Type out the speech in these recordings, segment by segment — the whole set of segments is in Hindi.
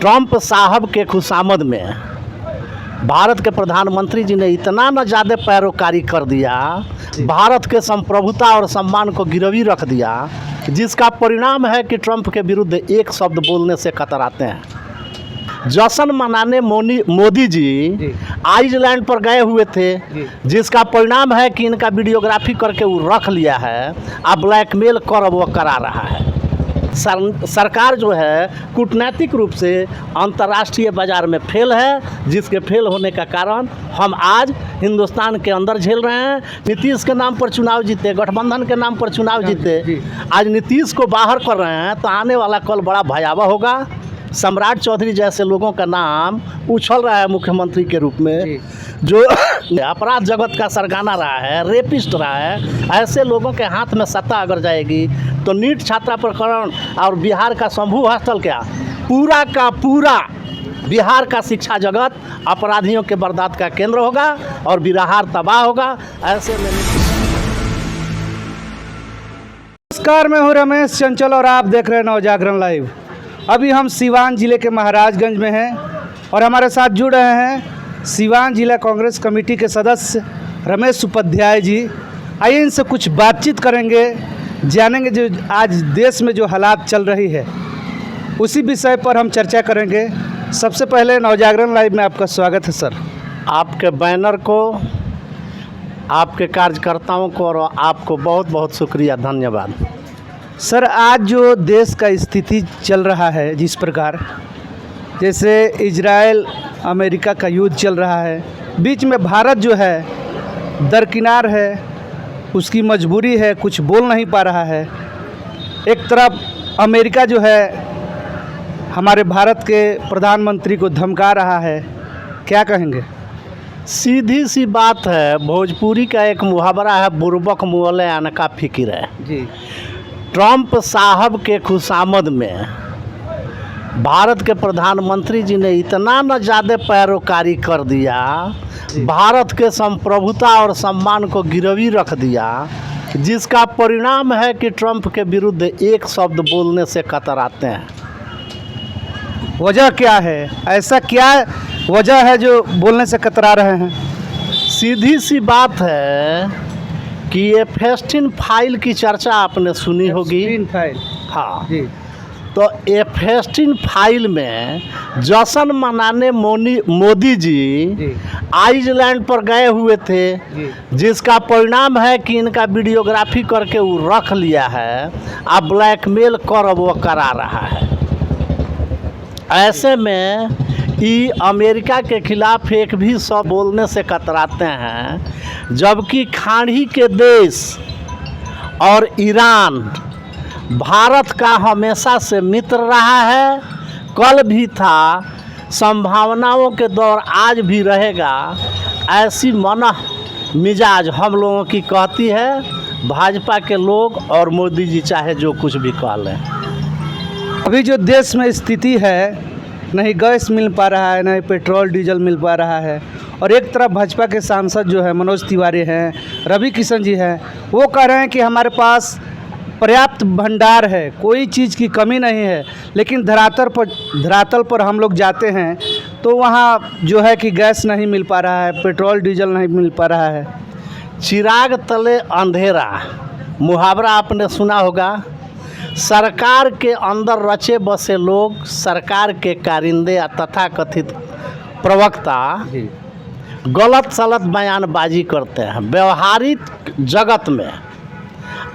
ट्रंप साहब के खुशामद में भारत के प्रधानमंत्री जी ने इतना न ज़्यादा पैरोकारी कर दिया, भारत के संप्रभुता और सम्मान को गिरवी रख दिया, जिसका परिणाम है कि ट्रंप के विरुद्ध एक शब्द बोलने से कतराते हैं। जश्न मनाने मोदी जी आइसलैंड पर गए हुए थे, जिसका परिणाम है कि इनका वीडियोग्राफी करके वो रख लिया है, अब ब्लैकमेल कर वो करा रहा है। सरकार जो है कूटनैतिक रूप से अंतर्राष्ट्रीय बाज़ार में फेल है, जिसके फेल होने का कारण हम आज हिंदुस्तान के अंदर झेल रहे हैं। नीतीश के नाम पर चुनाव जीते, गठबंधन के नाम पर चुनाव जीते, आज नीतीश को बाहर कर रहे हैं तो आने वाला कल बड़ा भयावह होगा। सम्राट चौधरी जैसे लोगों का नाम उछल रहा है मुख्यमंत्री के रूप में, जो अपराध जगत का सरगना रहा है, रेपिस्ट रहा है। ऐसे लोगों के हाथ में सत्ता अगर जाएगी तो नीट छात्रा प्रकरण और बिहार का शंभू हॉस्टल क्या पूरा का पूरा बिहार का शिक्षा जगत अपराधियों के बर्दाश्त का केंद्र होगा और बिहार तबाह होगा। ऐसे में नमस्कार, मैं हूं रमेश चंचल और आप देख रहे हैं नवजागरण लाइव। अभी हम सिवान जिले के महाराजगंज में हैं और हमारे साथ जुड़ रहे हैं सिवान जिला कांग्रेस कमेटी के सदस्य रमेश उपाध्याय जी। आइए इनसे कुछ बातचीत करेंगे, जानेंगे जो आज देश में जो हालात चल रही है उसी विषय पर हम चर्चा करेंगे। सबसे पहले नवजागरण लाइव में आपका स्वागत है सर। आपके बैनर को, आपके कार्यकर्ताओं को और आपको बहुत बहुत शुक्रिया, धन्यवाद। सर, आज जो देश का स्थिति चल रहा है, जिस प्रकार जैसे इजराइल अमेरिका का युद्ध चल रहा है, बीच में भारत जो है दरकिनार है, उसकी मजबूरी है, कुछ बोल नहीं पा रहा है। एक तरफ अमेरिका जो है हमारे भारत के प्रधानमंत्री को धमका रहा है, क्या कहेंगे? सीधी सी बात है, भोजपुरी का एक मुहावरा है, बुर्बक मुअले अनका फिकिर है जी। ट्रंप साहब के खुशामद में भारत के प्रधानमंत्री जी ने इतना न ज़्यादा पैरोकारी कर दिया, भारत के संप्रभुता और सम्मान को गिरवी रख दिया, जिसका परिणाम है कि ट्रंप के विरुद्ध एक शब्द बोलने से कतराते हैं। वजह क्या है? ऐसा क्या वजह है जो बोलने से कतरा रहे हैं? सीधी सी बात है कि ये फेस्टिन फाइल की चर्चा आपने सुनी होगी। फाइल, हाँ जी। तो ये फेस्टिन फाइल में जश्न मनाने मोदी जी आइसलैंड पर गए हुए थे, जिसका परिणाम है कि इनका वीडियोग्राफी करके वो रख लिया है, अब ब्लैकमेल कर वो करा रहा है। ऐसे में ये अमेरिका के खिलाफ एक भी शब्द बोलने से कतराते हैं, जबकि खाड़ी के देश और ईरान भारत का हमेशा से मित्र रहा है, कल भी था, संभावनाओं के दौर आज भी रहेगा। ऐसी मनह मिजाज हम लोगों की कहती है भाजपा के लोग, और मोदी जी चाहे जो कुछ भी कह लें। अभी जो देश में स्थिति है, नहीं गैस मिल पा रहा है, नहीं पेट्रोल डीजल मिल पा रहा है, और एक तरफ भाजपा के सांसद जो है मनोज तिवारी हैं, रवि किशन जी हैं, वो कह रहे हैं कि हमारे पास पर्याप्त भंडार है, कोई चीज़ की कमी नहीं है, लेकिन धरातल पर हम लोग जाते हैं तो वहाँ जो है कि गैस नहीं मिल पा रहा है, पेट्रोल डीजल नहीं मिल पा रहा है। चिराग तले अंधेरा मुहावरा आपने सुना होगा। सरकार के अंदर रचे बसे लोग, सरकार के कारिंदे तथा कथित प्रवक्ता गलत सलत बयानबाजी करते हैं। व्यवहारिक जगत में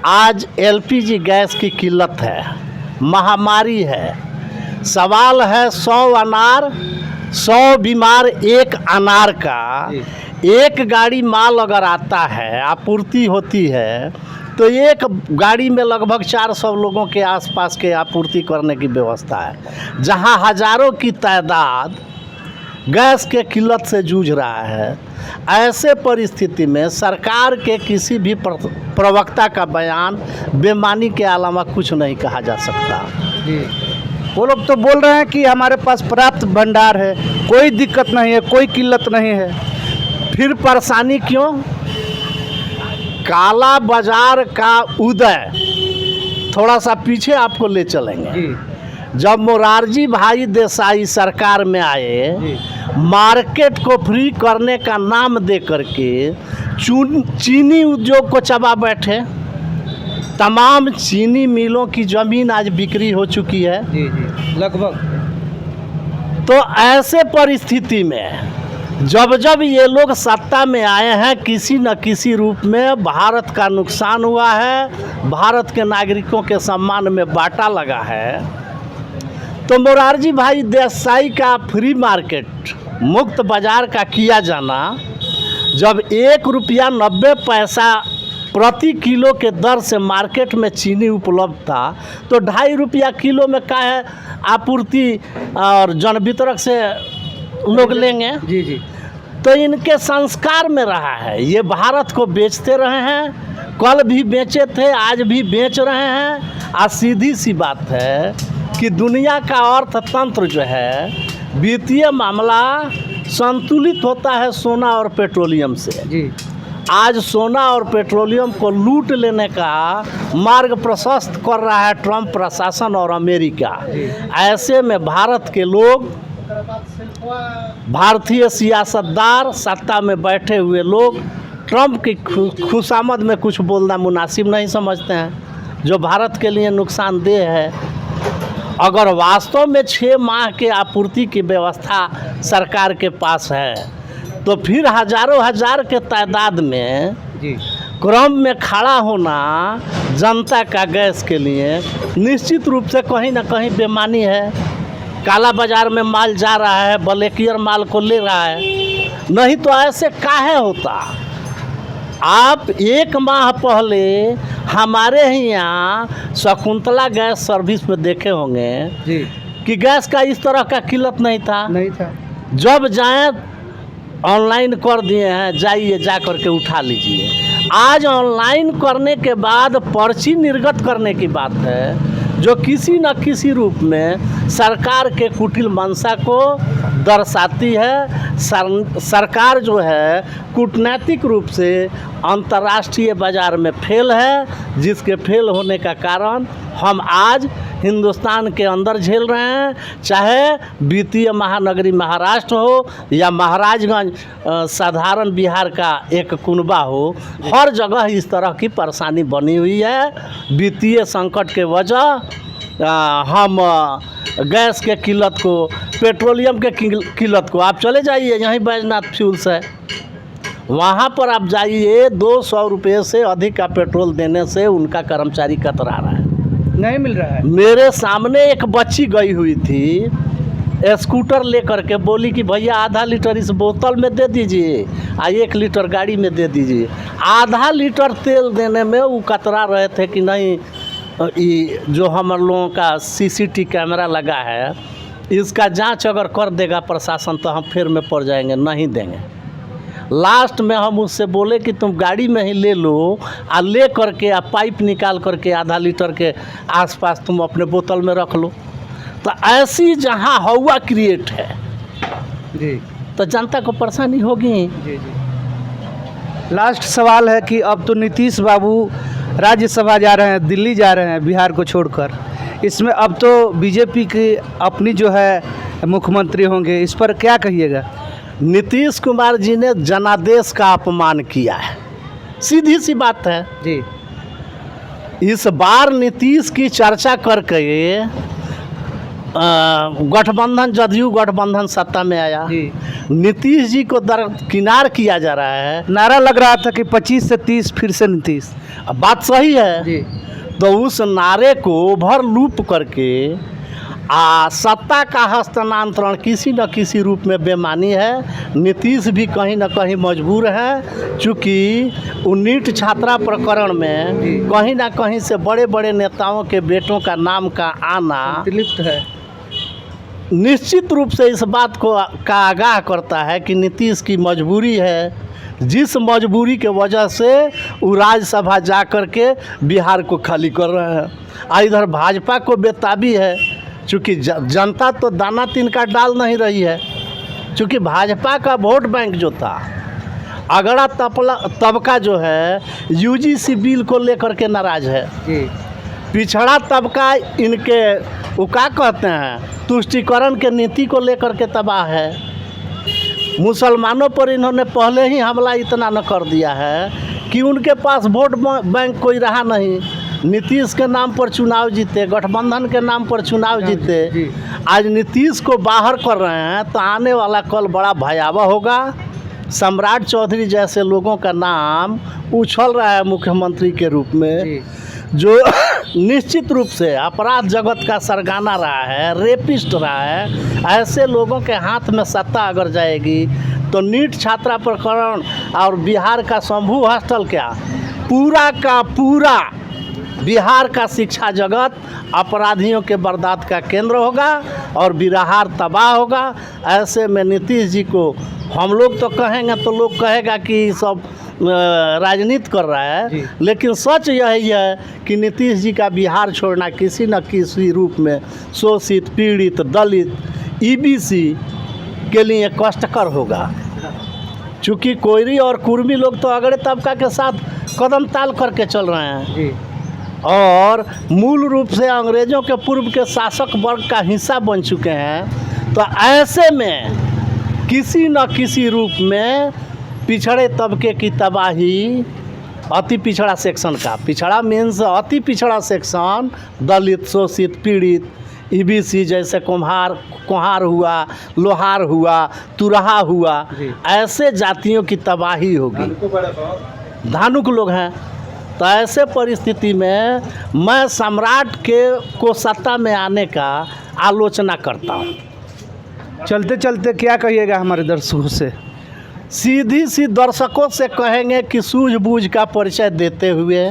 आज एलपीजी गैस की किल्लत है, महामारी है। सवाल है 100 अनार 100 बीमार एक अनार का। एक गाड़ी माल अगर आता है, आपूर्ति होती है, तो एक गाड़ी में लगभग 400 लोगों के आसपास के आपूर्ति करने की व्यवस्था है। जहां हज़ारों की तादाद गैस के किल्लत से जूझ रहा है, ऐसे परिस्थिति में सरकार के किसी भी प्रवक्ता का बयान बेईमानी के अलावा कुछ नहीं कहा जा सकता। वो लोग तो बोल रहे हैं कि हमारे पास पर्याप्त भंडार है, कोई दिक्कत नहीं है, कोई किल्लत नहीं है। फिर परेशानी क्यों? काला बाजार का उदय, थोड़ा सा पीछे आपको ले चलेंगे। जब मोरारजी भाई देसाई सरकार में आए, मार्केट को फ्री करने का नाम दे करके चीनी उद्योग को चबा बैठे। तमाम चीनी मिलों की ज़मीन आज बिक्री हो चुकी है। जी जी, लगभग। तो ऐसे परिस्थिति में जब जब ये लोग सत्ता में आए हैं, किसी न किसी रूप में भारत का नुकसान हुआ है, भारत के नागरिकों के सम्मान में बाटा लगा है। तो मोरारजी भाई देसाई का फ्री मार्केट, मुक्त बाजार का किया जाना, जब 1 रुपया 90 पैसा प्रति किलो के दर से मार्केट में चीनी उपलब्ध था, तो 2.5 रुपया किलो में का है आपूर्ति और जन वितरक से लोग लेंगे। जी जी। तो इनके संस्कार में रहा है, ये भारत को बेचते रहे हैं, कल भी बेचे थे, आज भी बेच रहे हैं। आज सीधी सी बात है कि दुनिया का अर्थतंत्र जो है, वित्तीय मामला संतुलित होता है सोना और पेट्रोलियम से। जी। आज सोना और पेट्रोलियम को लूट लेने का मार्ग प्रशस्त कर रहा है ट्रंप प्रशासन और अमेरिका। ऐसे में भारत के लोग, भारतीय सियासतदार, सत्ता में बैठे हुए लोग ट्रंप की खुशामद में कुछ बोलना मुनासिब नहीं समझते हैं, जो भारत के लिए नुकसानदेह है। अगर वास्तव में 6 माह के आपूर्ति की व्यवस्था सरकार के पास है, तो फिर हजारों हजार के तादाद में जी क्रम में खड़ा होना जनता का गैस के लिए निश्चित रूप से कहीं ना कहीं बेईमानी है। काला बाजार में माल जा रहा है, ब्लैकियर माल को ले रहा है, नहीं तो ऐसे काहे होता। आप 1 माह पहले हमारे ही यहाँ शकुंतला गैस सर्विस में देखे होंगे जी कि गैस का इस तरह का किल्लत नहीं था। जब जाएं ऑनलाइन कर दिए हैं, जाइए जा करके उठा लीजिए। आज ऑनलाइन करने के बाद पर्ची निर्गत करने की बात है, जो किसी न किसी रूप में सरकार के कुटिल मंशा को दर्शाती है। सरकार जो है कूटनैतिक रूप से अंतर्राष्ट्रीय बाज़ार में फेल है, जिसके फेल होने का कारण हम आज हिंदुस्तान के अंदर झेल रहे हैं। चाहे वित्तीय महानगरी महाराष्ट्र हो या महाराजगंज साधारण बिहार का एक कुनबा हो, हर जगह इस तरह की परेशानी बनी हुई है। वित्तीय संकट के वजह हम गैस के किल्लत को, पेट्रोलियम के किल्लत को, आप चले जाइए यहीं बैजनाथ फ्यूल्स है, वहाँ पर आप जाइए, 200 रुपये से अधिक का पेट्रोल देने से उनका कर्मचारी कतरा रहा है, नहीं मिल रहा है। मेरे सामने एक बच्ची गई हुई थी स्कूटर लेकर के, बोली कि भैया आधा लीटर इस बोतल में दे दीजिए और 1 लीटर गाड़ी में दे दीजिए। आधा लीटर तेल देने में वो कतरा रहे थे कि नहीं, ये जो हम लोगों का CCTV कैमरा लगा है, इसका जांच अगर कर देगा प्रशासन तो हम फेर में पड़ जाएंगे, नहीं देंगे। लास्ट में हम उससे बोले कि तुम गाड़ी में ही ले लो और ले करके पाइप निकाल करके आधा लीटर के आसपास तुम अपने बोतल में रख लो। तो ऐसी जहां हवा क्रिएट है जी, तो जनता को परेशानी होगी। जी जी। लास्ट सवाल है कि अब तो नीतीश बाबू राज्यसभा जा रहे हैं, दिल्ली जा रहे हैं बिहार को छोड़कर, इसमें अब तो बीजेपी की अपनी जो है मुख्यमंत्री होंगे, इस पर क्या कहिएगा? नीतीश कुमार जी ने जनादेश का अपमान किया है, सीधी सी बात है जी। इस बार नीतीश की चर्चा करके गठबंधन, जदयू गठबंधन सत्ता में आया, नीतीश जी को दरकिनार किया जा रहा है। नारा लग रहा था कि 25 से 30 फिर से नीतीश। बात सही है जी। तो उस नारे को ओवर लूप करके सत्ता का हस्तांतरण किसी न किसी रूप में बेमानी है। नीतीश भी कहीं न कहीं मजबूर है, चूँकि नीट छात्रा प्रकरण में कहीं ना कहीं से बड़े बड़े नेताओं के बेटों का नाम का आना लिप्त है, निश्चित रूप से इस बात को का आगाह करता है कि नीतीश की मजबूरी है, जिस मजबूरी के वजह से वो राज्यसभा जा कर के बिहार को खाली कर रहे हैं। इधर भाजपा को बेताबी है, चूँकि जनता तो दाना तिनका डाल नहीं रही है, चूँकि भाजपा का वोट बैंक जो था, अगड़ा तबका जो है UGC बिल को लेकर के नाराज़ है, पिछड़ा तबका इनके वो क्या कहते हैं, तुष्टीकरण के नीति को लेकर के तबाह है। मुसलमानों पर इन्होंने पहले ही हमला इतना न कर दिया है कि उनके पास वोट बैंक कोई रहा नहीं। नीतीश के नाम पर चुनाव जीते, गठबंधन के नाम पर चुनाव जीते, आज नीतीश को बाहर कर रहे हैं तो आने वाला कल बड़ा भयावह होगा। सम्राट चौधरी जैसे लोगों का नाम उछल रहा है मुख्यमंत्री के रूप में, जो निश्चित रूप से अपराध जगत का सरगना रहा है, रेपिस्ट रहा है। ऐसे लोगों के हाथ में सत्ता अगर जाएगी तो नीट छात्रा प्रकरण और बिहार का शंभू हॉस्टल क्या, पूरा का पूरा बिहार का शिक्षा जगत अपराधियों के बर्दाश्त का केंद्र होगा और बिहार तबाह होगा। ऐसे में नीतीश जी को हम लोग तो कहेंगे तो लोग कहेगा कि सब राजनीति कर रहा है, लेकिन सच यही है कि नीतीश जी का बिहार छोड़ना किसी न किसी रूप में शोषित, पीड़ित, दलित, ईबीसी के लिए कष्टकर होगा। चूँकि कोयरी और कुर्मी लोग तो अगड़े तबका के साथ कदम ताल करके चल रहे हैं और मूल रूप से अंग्रेज़ों के पूर्व के शासक वर्ग का हिस्सा बन चुके हैं। तो ऐसे में किसी न किसी रूप में पिछड़े तबके की तबाही, अति पिछड़ा सेक्शन का, पिछड़ा मीन्स अति पिछड़ा सेक्शन, दलित, शोषित, पीड़ित, ईबीसी जैसे कुम्हार हुआ, लोहार हुआ, तुरहा हुआ, ऐसे जातियों की तबाही होगी। धानुक लोग हैं। तो ऐसे परिस्थिति में मैं सम्राट को सत्ता में आने का आलोचना करता हूँ। चलते चलते क्या कहिएगा हमारे दर्शकों से? सीधी सी दर्शकों से कहेंगे कि सूझबूझ का परिचय देते हुए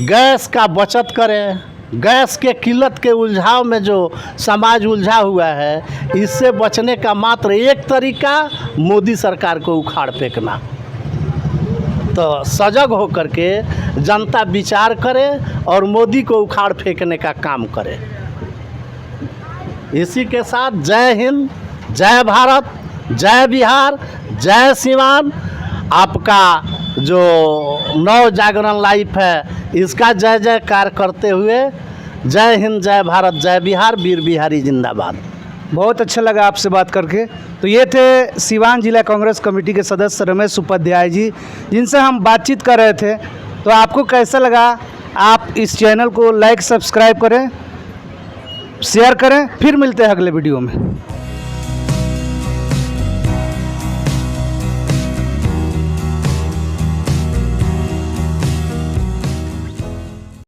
गैस का बचत करें। गैस के किल्लत के उलझाव में जो समाज उलझा हुआ है, इससे बचने का मात्र एक तरीका मोदी सरकार को उखाड़ फेंकना। तो सजग होकर के जनता विचार करे और मोदी को उखाड़ फेंकने का काम करे। इसी के साथ जय हिंद, जय भारत, जय बिहार, जय सिवान। आपका जो नव जागरण लाइफ है इसका जय जयकार करते हुए जय हिंद, जय भारत, जय बिहार, वीर बिहारी जिंदाबाद। बहुत अच्छा लगा आपसे बात करके। तो ये थे सिवान जिला कांग्रेस कमेटी के सदस्य रमेश उपाध्याय जी, जिनसे हम बातचीत कर रहे थे। तो आपको कैसा लगा? आप इस चैनल को लाइक, सब्सक्राइब करें, शेयर करें। फिर मिलते हैं अगले वीडियो में।